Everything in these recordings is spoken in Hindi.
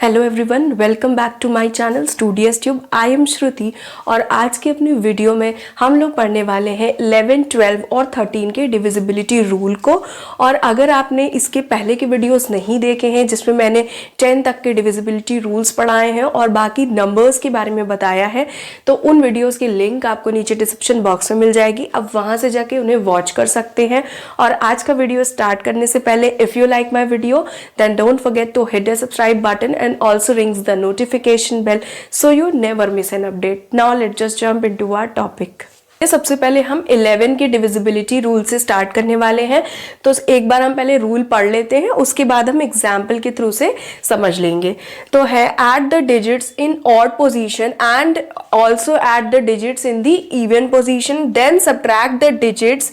Hello everyone, welcome back to my channel studious tube. I am Shruti और आज की अपनी वीडियो में हम लोग पढ़ने वाले हैं 11, 12 और 13 के डिविजिबिलिटी रूल को। और अगर आपने इसके पहले के वीडियोस नहीं देखे हैं जिसमें मैंने 10 तक के डिविजिबिलिटी रूल्स पढ़ाए हैं और बाकी नंबर्स के बारे में बताया है, तो उन वीडियोज़ की लिंक आपको नीचे डिस्क्रिप्शन बॉक्स में मिल जाएगी। अब वहाँ से जाके उन्हें वॉच कर सकते हैं। और आज का वीडियो स्टार्ट करने से पहले if you like my video then don't forget to hit the subscribe button and also rings the notification bell so you never miss an update. Now let's just jump into our topic. सबसे पहले हम 11 के डिविजिबिलिटी रूल से स्टार्ट करने वाले हैं, तो एक बार हम पहले रूल पढ़ लेते हैं, उसके बाद हम एग्जाम्पल के थ्रू से समझ लेंगे। तो है add the digits in odd position and also add the digits in the even position, then subtract the digits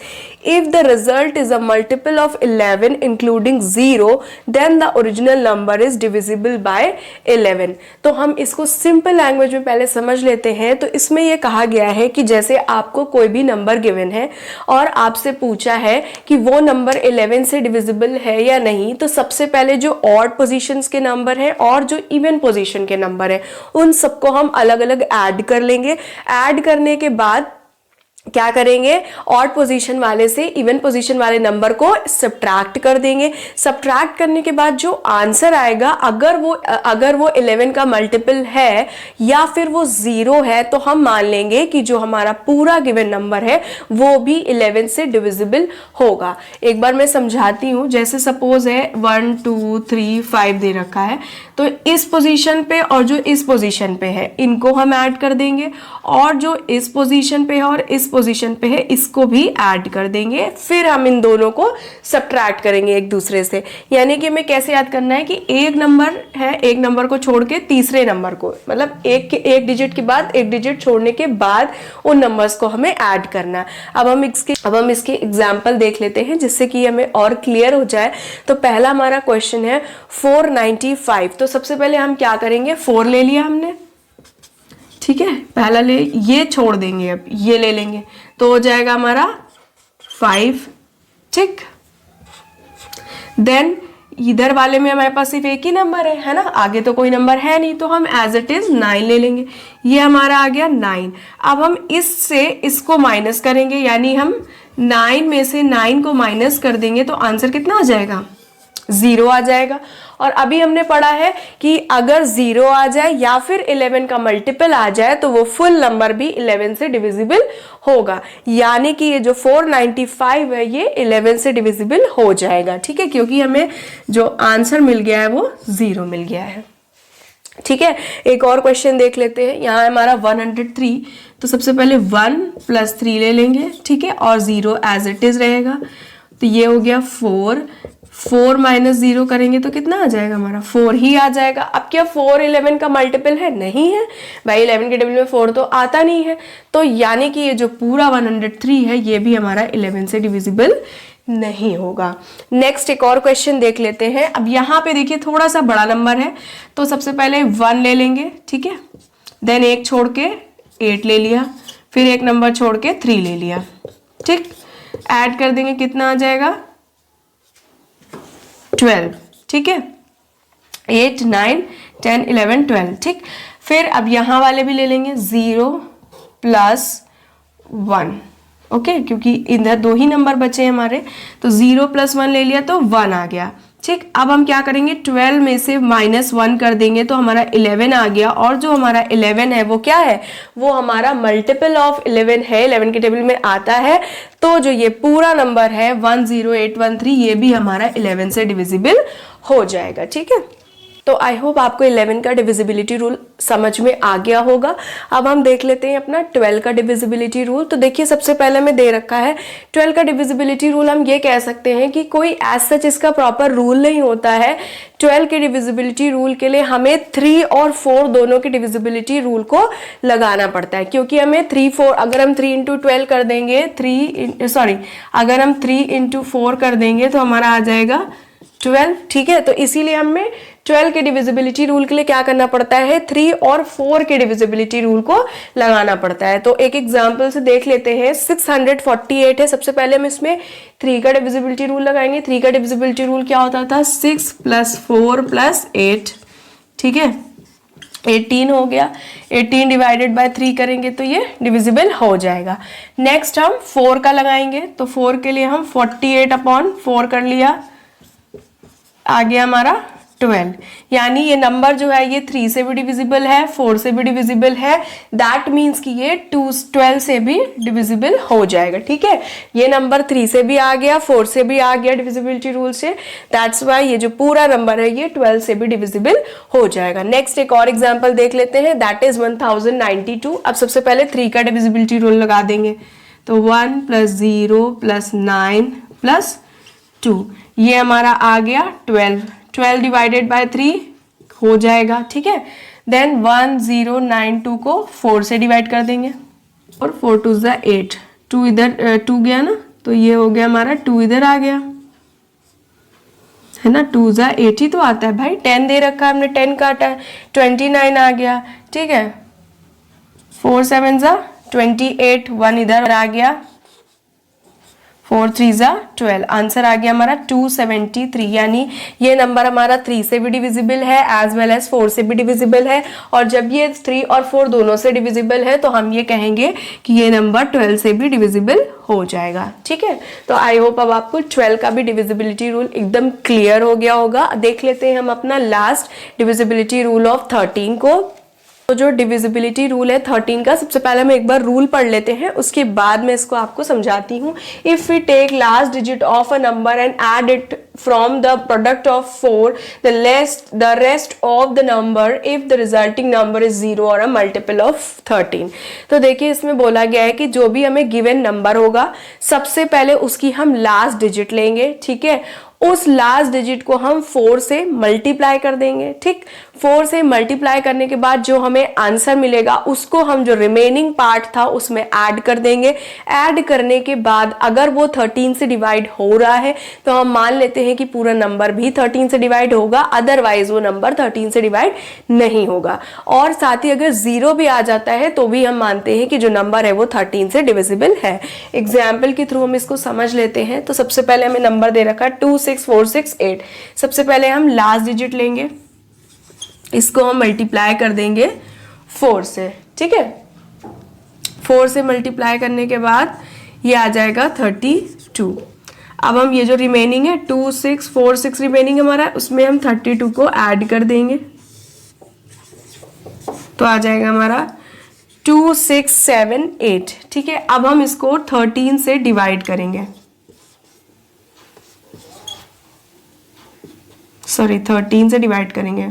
if the result is a multiple of 11 including 0 then the original number is divisible by 11। तो हम इसको सिंपल लैंग्वेज में पहले समझ लेते हैं। तो इसमें यह कहा गया है कि जैसे आपको कोई भी नंबर गिवन है और आपसे पूछा है कि वो नंबर 11 से डिविजिबल है या नहीं, तो सबसे पहले जो ऑड पोजीशंस के नंबर हैं और जो इवन पोजीशन के नंबर हैं उन सबको हम अलग अलग ऐड कर लेंगे। ऐड करने के बाद क्या करेंगे, ऑड पोजीशन वाले से इवन पोजीशन वाले नंबर को सब्ट्रैक्ट कर देंगे। सब्ट्रैक्ट करने के बाद जो आंसर आएगा, अगर वो 11 का मल्टीपल है या फिर वो 0 है, तो हम मान लेंगे कि जो हमारा पूरा गिवन नंबर है वो भी 11 से डिविजिबल होगा। एक बार मैं समझाती हूँ। जैसे सपोज है 1 2 3 5 दे रखा है, तो इस पोजीशन पे और जो इस पोजीशन पे है इनको हम ऐड कर देंगे, और जो इस पोजीशन पे है और इस पोजीशन पे है इसको भी ऐड कर देंगे। फिर हम इन दोनों को सब्ट्रैक्ट करेंगे एक दूसरे से। यानी कि हमें कैसे याद करना है कि एक नंबर है, एक नंबर को छोड़ के तीसरे नंबर को, मतलब एक डिजिट के बाद एक डिजिट छोड़ने के बाद उन नंबर्स को हमें ऐड करना है। अब हम इसके एग्जाम्पल देख लेते हैं जिससे कि हमें और क्लियर हो जाए। तो पहला हमारा क्वेश्चन है 495। तो सबसे पहले हम क्या करेंगे, 4 ले लिया हमने, ठीक है, पहला ले, ये छोड़ देंगे, अब ये ले लेंगे तो हो जाएगा हमारा 5, ठीक। देन इधर वाले में हमारे पास सिर्फ एक ही नंबर है ना, आगे तो कोई नंबर है नहीं, तो हम एज इट इज 9 ले लेंगे। ये हमारा आ गया 9। अब हम इससे इसको माइनस करेंगे, यानी हम 9 में से 9 को माइनस कर देंगे तो आंसर कितना आ जाएगा, 0 आ जाएगा। और अभी हमने पढ़ा है कि अगर 0 आ जाए या फिर 11 का मल्टीपल आ जाए तो वो फुल नंबर भी 11 से डिविजिबल होगा। यानी कि ये जो 495 है ये 11 से डिविजिबल हो जाएगा, ठीक है, क्योंकि हमें जो आंसर मिल गया है वो 0 मिल गया है, ठीक है। एक और क्वेश्चन देख लेते हैं। यहाँ हमारा 103, तो सबसे पहले 1 + 3 ले लेंगे, ठीक है, और 0 एज इट इज रहेगा। तो ये हो गया 4 - 0 करेंगे तो कितना आ जाएगा, हमारा 4 ही आ जाएगा। अब क्या 4 11 का मल्टीपल है? नहीं है भाई, 11 के टेबल में 4 तो आता नहीं है। तो यानी कि ये जो पूरा 103 है ये भी हमारा 11 से डिविजिबल नहीं होगा। नेक्स्ट एक और क्वेश्चन देख लेते हैं। अब यहाँ पे देखिए थोड़ा सा बड़ा नंबर है, तो सबसे पहले 1 ले लेंगे, ठीक है, देन एक छोड़ के 8 ले लिया, फिर एक नंबर छोड़ के 3 ले लिया, ठीक, ऐड कर देंगे, कितना आ जाएगा 12, ठीक है, 8 9 10 11 12, ठीक। फिर अब यहाँ वाले भी ले लेंगे 0 + 1, ओके, क्योंकि इधर 2 ही नंबर बचे हैं हमारे, तो 0 + 1 ले लिया तो 1 आ गया, ठीक। अब हम क्या करेंगे, 12 में से -1 कर देंगे तो हमारा 11 आ गया, और जो हमारा 11 है वो क्या है, वो हमारा मल्टीपल ऑफ 11 है, 11 के टेबल में आता है। तो जो ये पूरा नंबर है 10813 ये भी हमारा 11 से डिविजिबल हो जाएगा, ठीक है। तो आई होप आपको 11 का डिविजिबिलिटी रूल समझ में आ गया होगा। अब हम देख लेते हैं अपना 12 का डिविजिबिलिटी रूल। तो देखिए सबसे पहले में दे रखा है 12 का डिविजिबिलिटी रूल। हम ये कह सकते हैं कि कोई एज सच इसका प्रॉपर रूल नहीं होता है। 12 के डिविजिबिलिटी रूल के लिए हमें 3 और 4 दोनों के डिविजिबिलिटी रूल को लगाना पड़ता है, क्योंकि हमें 3 4 अगर हम 3 × 12 कर देंगे, अगर हम 3 × 4 कर देंगे तो हमारा आ जाएगा 12, ठीक है। तो इसीलिए हमें 12 के डिविजिबिलिटी रूल के लिए क्या करना पड़ता है, 3 और 4 के डिविजिबिलिटी रूल को लगाना पड़ता है। तो एक एग्जांपल से देख लेते हैं। 648 है, सबसे पहले हम इसमें 3 का डिविजिबिलिटी रूल लगाएंगे। 3 का डिविजिबिलिटी रूल क्या होता था, 6 + 4 + 8, ठीक है, 18 हो गया। 18 डिवाइडेड बाय 3 करेंगे तो ये डिविजिबल हो जाएगा। नेक्स्ट हम 4 का लगाएंगे, तो 4 के लिए हम 48/4 कर लिया, आ गया हमारा 12। यानी ये नंबर जो है ये 3 से भी डिविजिबल है, 4 से भी डिविजिबल है, दैट मीन्स कि ये 12 से भी डिविजिबल हो जाएगा। ठीक है, ये नंबर 3 से भी आ गया, 4 से भी आ गया डिविजिबिलिटी रूल से, दैट्स वाई ये जो पूरा नंबर है ये 12 से भी डिविजिबल हो जाएगा। नेक्स्ट एक और एग्जाम्पल देख लेते हैं, दैट इज 1092। अब सबसे पहले 3 का डिविजिबिलिटी रूल लगा देंगे, तो 1 + 0 + 9 + 2, ये हमारा आ गया 12। 12 डिवाइडेड बाय 3 हो जाएगा। ठीक है, देन 1092 को 4 से डिवाइड कर देंगे, और 4 2 = 8, 2 इधर 2 गया ना, तो ये हो गया हमारा 2 इधर आ गया, है ना, 2 = 8 ही तो आता है भाई, 10 दे रखा है हमने, 10 काटा है, 29 आ गया। ठीक है, 4 7 = 28, 1 इधर आ गया, 4 3 = 12, आंसर आ गया हमारा 273। यानी ये नंबर हमारा 3 से भी डिविजिबल है एज वेल एज 4 से भी डिविजिबल है, और जब ये 3 और 4 दोनों से डिविजिबल है तो हम ये कहेंगे कि ये नंबर 12 से भी डिविजिबल हो जाएगा। ठीक है, तो आई होप अब आपको 12 का भी डिविजिबिलिटी रूल एकदम क्लियर हो गया होगा। देख लेते हैं हम अपना लास्ट डिविजिबिलिटी रूल ऑफ 13 को। तो जो डिविजिबिलिटी रूल है 13 का, सबसे पहले हम एक बार रूल पढ़ लेते हैं, उसके बाद मैं इसको आपको समझाती हूँ। If we take last digit of a number and add it from the product of 4 the rest of the number if the resulting number is 0 or a multiple of 13। तो देखिए इसमें बोला गया है कि जो भी हमें गिवन नंबर होगा सबसे पहले उसकी हम लास्ट डिजिट लेंगे। ठीक है, उस लास्ट डिजिट को हम 4 से मल्टीप्लाई कर देंगे। ठीक, 4 से मल्टीप्लाई करने के बाद जो हमें आंसर मिलेगा उसको हम जो रिमेनिंग पार्ट था उसमें ऐड कर देंगे। ऐड करने के बाद अगर वो 13 से डिवाइड हो रहा है तो हम मान लेते हैं कि पूरा नंबर भी 13 से डिवाइड होगा, अदरवाइज वो नंबर 13 से डिवाइड नहीं होगा। और साथ ही अगर 0 भी आ जाता है तो भी हम मानते हैं कि जो नंबर है वो 13 से डिविजिबल है। एग्जाम्पल के थ्रू हम इसको समझ लेते हैं। तो सबसे पहले हमें नंबर दे रखा है 2 6 4 6 8। सबसे पहले हम लास्ट डिजिट लेंगे, इसको हम मल्टीप्लाई कर देंगे 4 से। ठीक है, 4 से मल्टीप्लाई करने के बाद ये आ जाएगा 32। अब हम ये जो रिमेनिंग है 2 6 4 6 रिमेनिंग हमारा, उसमें हम 32 को ऐड कर देंगे, तो आ जाएगा हमारा 2 6 7 8। ठीक है, अब हम इसको 13 से डिवाइड करेंगे, सॉरी 13 से डिवाइड करेंगे,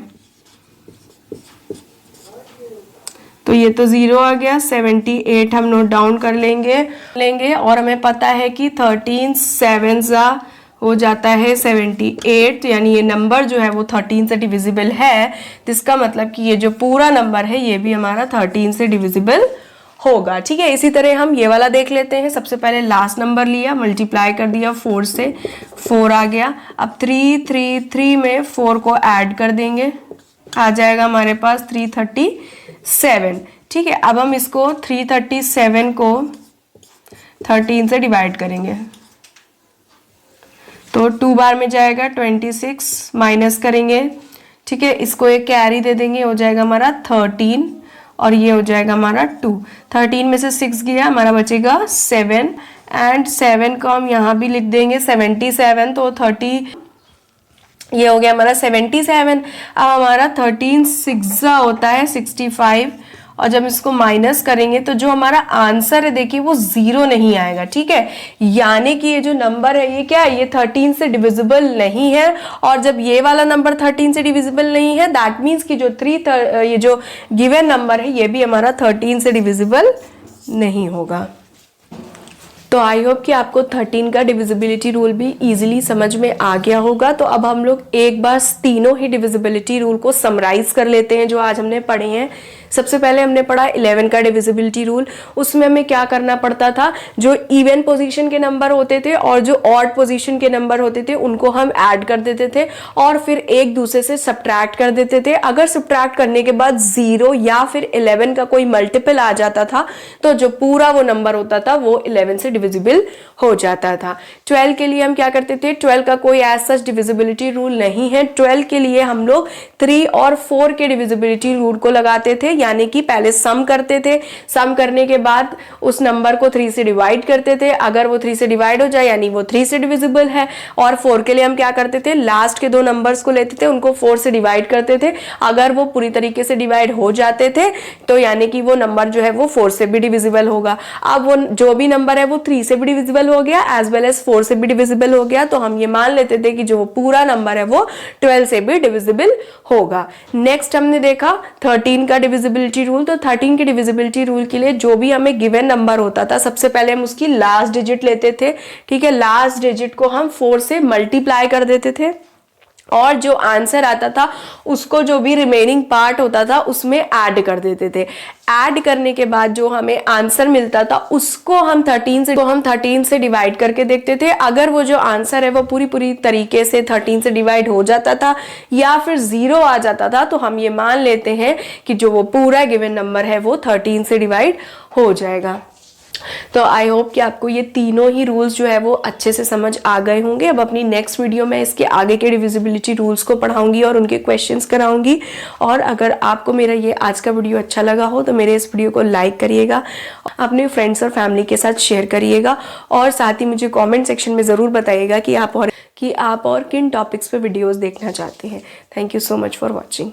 तो ये तो 0 आ गया। 78 हम नोट डाउन कर लेंगे और हमें पता है कि 13 7 हो जाता है 78, यानी ये नंबर जो है वो 13 से डिविजिबल है। जिसका मतलब कि ये जो पूरा नंबर है ये भी हमारा 13 से डिविजिबल होगा। ठीक है, इसी तरह हम ये वाला देख लेते हैं। सबसे पहले लास्ट नंबर लिया, मल्टीप्लाई कर दिया 4 से, 4 आ गया। अब 3 3 3 में 4 को ऐड कर देंगे, आ जाएगा हमारे पास 337। ठीक है, अब हम इसको 337 को 13 से डिवाइड करेंगे, तो 2 बार में जाएगा 26, माइनस करेंगे। ठीक है, इसको एक कैरी दे देंगे, हो जाएगा हमारा 13 और ये हो जाएगा हमारा 2। 13 में से 6 गया, हमारा बचेगा 7 एंड 7 को हम यहाँ भी लिख देंगे 77, तो 30 ये हो गया हमारा 77। अब हमारा 13 6 होता है 65, और जब इसको माइनस करेंगे तो जो हमारा आंसर है देखिए वो 0 नहीं आएगा। ठीक है, यानी कि ये जो नंबर है ये क्या है, ये 13 से डिविजिबल नहीं है। और जब ये वाला नंबर 13 से डिविजिबल नहीं है, दैट मीन्स कि जो ये जो गिवन नंबर है ये भी हमारा 13 से डिविजिबल नहीं होगा। तो आई होप कि आपको 13 का डिविजिबिलिटी रूल भी इजीली समझ में आ गया होगा। तो अब हम लोग एक बार तीनों ही डिविजिबिलिटी रूल को समराइज कर लेते हैं जो आज हमने पढ़े हैं। सबसे पहले हमने पढ़ा 11 का डिविजिबिलिटी रूल। उसमें हमें क्या करना पड़ता था, जो इवन पोजीशन के नंबर होते थे और जो ऑड पोजीशन के नंबर होते थे उनको हम ऐड कर देते थे और फिर एक दूसरे से सब्ट्रैक्ट कर देते थे। अगर सब्ट्रैक्ट करने के बाद 0 या फिर 11 का कोई मल्टीपल आ जाता था तो जो पूरा वो नंबर होता था वो 11 से डिविजिबल हो जाता था। 12 के लिए हम क्या करते थे, 12 का कोई एज सच डिविजिबिलिटी रूल नहीं है। 12 के लिए हम लोग 3 और 4 के डिविजिबिलिटी रूल को लगाते थे, यानी कि पहले सम करते थे, सम करने के बाद उस नंबर को 3 से डिवाइड करते थे, अगर वो 3 से डिवाइड हो जाए यानी वो 3 से डिविजिबल है। और 4 के लिए हम क्या करते थे, लास्ट के 2 नंबर्स को लेते थे, उनको 4 से डिवाइड करते थे, अगर वो पूरी तरीके से डिवाइड हो जाते थे तो यानी कि वो नंबर जो है वो 4 से भी डिविजिबल होगा। अब वो जो भी नंबर है वो 3 से भी डिविजिबल हो गया एज वेल एज 4 से भी डिविजिबल हो गया, तो हम ये मान लेते थे कि जो पूरा नंबर है वो 12 से भी डिविजिबल होगा। नेक्स्ट हमने देखा 13 का डिविजिबिलिटी रूल। तो 13 के डिविजिबिलिटी रूल के लिए जो भी हमें गिवन नंबर होता था, सबसे पहले हम उसकी लास्ट डिजिट लेते थे, ठीक है, लास्ट डिजिट को हम 4 से मल्टीप्लाई कर देते थे और जो आंसर आता था उसको जो भी रिमेनिंग पार्ट होता था उसमें ऐड कर देते थे। ऐड करने के बाद जो हमें आंसर मिलता था उसको हम 13 से डिवाइड करके देखते थे। अगर वो जो आंसर है वो पूरी तरीके से 13 से डिवाइड हो जाता था या फिर 0 आ जाता था तो हम ये मान लेते हैं कि जो वो पूरा गिवन नंबर है वो 13 से डिवाइड हो जाएगा। तो आई होप कि आपको ये तीनों ही रूल्स जो है वो अच्छे से समझ आ गए होंगे। अब अपनी नेक्स्ट वीडियो में इसके आगे के डिविजिबिलिटी रूल्स को पढ़ाऊंगी और उनके क्वेश्चंस कराऊंगी। और अगर आपको मेरा ये आज का वीडियो अच्छा लगा हो तो मेरे इस वीडियो को लाइक करिएगा, अपने फ्रेंड्स और फैमिली के साथ शेयर करिएगा और साथ ही मुझे कॉमेंट सेक्शन में ज़रूर बताइएगा कि आप और किन टॉपिक्स पे वीडियोज़ देखना चाहते हैं। Thank you so much for watching.